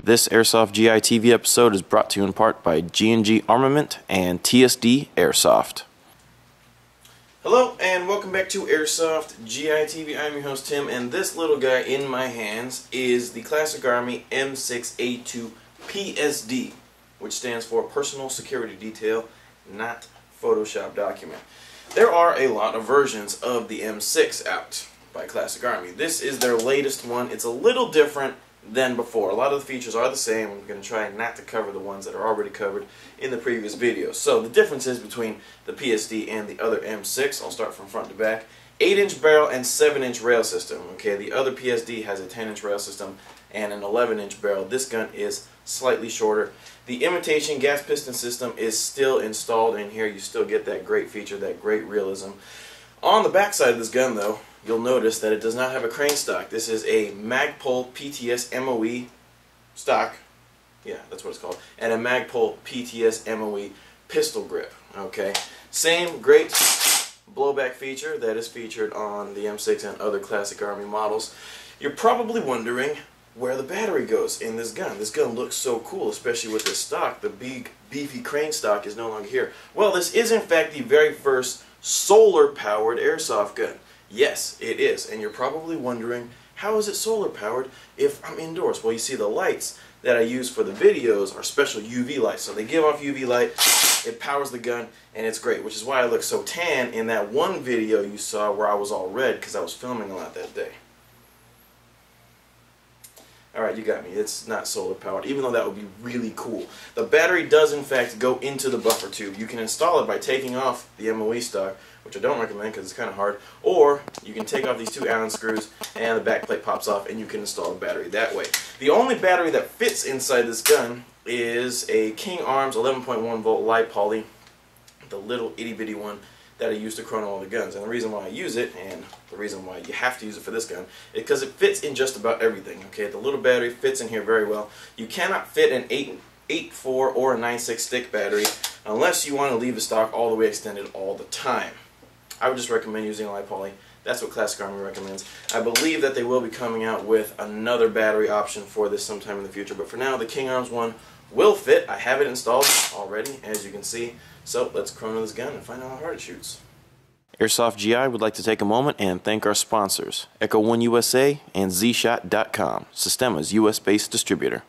This Airsoft GI TV episode is brought to you in part by G&G Armament and TSD Airsoft. Hello and welcome back to Airsoft GI TV. I'm your host Tim, and this little guy in my hands is the Classic Army M6A2 PSD, which stands for Personal Security Detail, not Photoshop Document. There are a lot of versions of the M6 out by Classic Army. This is their latest one. It's a little different than before. A lot of the features are the same. I'm going to try not to cover the ones that are already covered in the previous video. So the differences between the PSD and the other M6, I'll start from front to back. 8-inch barrel and 7-inch rail system. Okay, the other PSD has a 10-inch rail system and an 11-inch barrel. This gun is slightly shorter. The imitation gas piston system is still installed in here. You still get that great feature, that great realism. On the back side of this gun, though, you'll notice that it does not have a crane stock. This is a Magpul PTS MOE stock. Yeah, that's what it's called. And a Magpul PTS MOE pistol grip. Okay, same great blowback feature that is featured on the M6 and other Classic Army models. You're probably wondering where the battery goes in this gun. This gun looks so cool, especially with this stock. The big, beefy crane stock is no longer here. Well, this is in fact the very first solar-powered airsoft gun. Yes, it is. And you're probably wondering, how is it solar-powered if I'm indoors? Well, you see, the lights that I use for the videos are special UV lights. So they give off UV light, it powers the gun, and it's great, which is why I look so tan in that one video you saw where I was all red, because I was filming a lot that day. Alright, you got me. It's not solar powered, even though that would be really cool. The battery does in fact go into the buffer tube. You can install it by taking off the MOE stock, which I don't recommend because it's kind of hard, or you can take off these two Allen screws and the back plate pops off and you can install a battery that way. The only battery that fits inside this gun is a King Arms 11.1 volt Li-Poly, the little itty bitty one that I use to chrono all the guns. And the reason why I use it, and the reason why you have to use it for this gun, is because it fits in just about everything. Okay, the little battery fits in here very well. You cannot fit an 8.4 or a 9.6 stick battery unless you want to leave the stock all the way extended all the time. I would just recommend using a Li-Poly. That's what Classic Army recommends. I believe that they will be coming out with another battery option for this sometime in the future, but for now the King Arms one will fit. I have it installed already, as you can see. So let's chrono this gun and find out how hard it shoots. Airsoft GI would like to take a moment and thank our sponsors, Echo One USA and ZShot.com, Sistema's US-based distributor.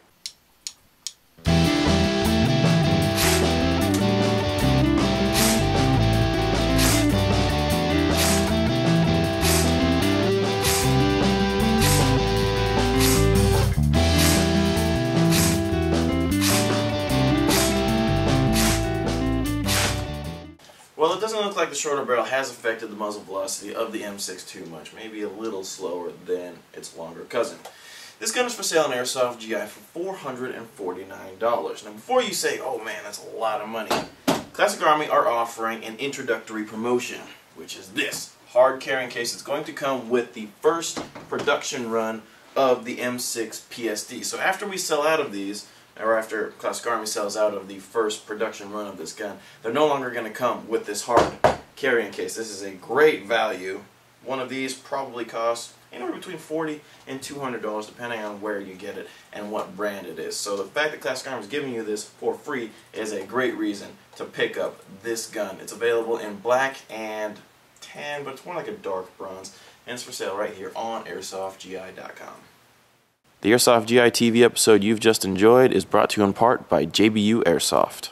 Well, it doesn't look like the shorter barrel has affected the muzzle velocity of the M6 too much, maybe a little slower than its longer cousin. This gun is for sale on Airsoft GI for $449. Now before you say, oh man, that's a lot of money, Classic Army are offering an introductory promotion, which is this hard carrying case. It's going to come with the first production run of the M6 PSD. So after we sell out of these, or after Classic Army sells out of the first production run of this gun, they're no longer going to come with this hard carrying case. This is a great value. One of these probably costs anywhere between $40 and $200 depending on where you get it and what brand it is. So the fact that Classic Army is giving you this for free is a great reason to pick up this gun. It's available in black and tan, but it's more like a dark bronze, and it's for sale right here on AirsoftGI.com. The Airsoft GI TV episode you've just enjoyed is brought to you in part by JBU Airsoft.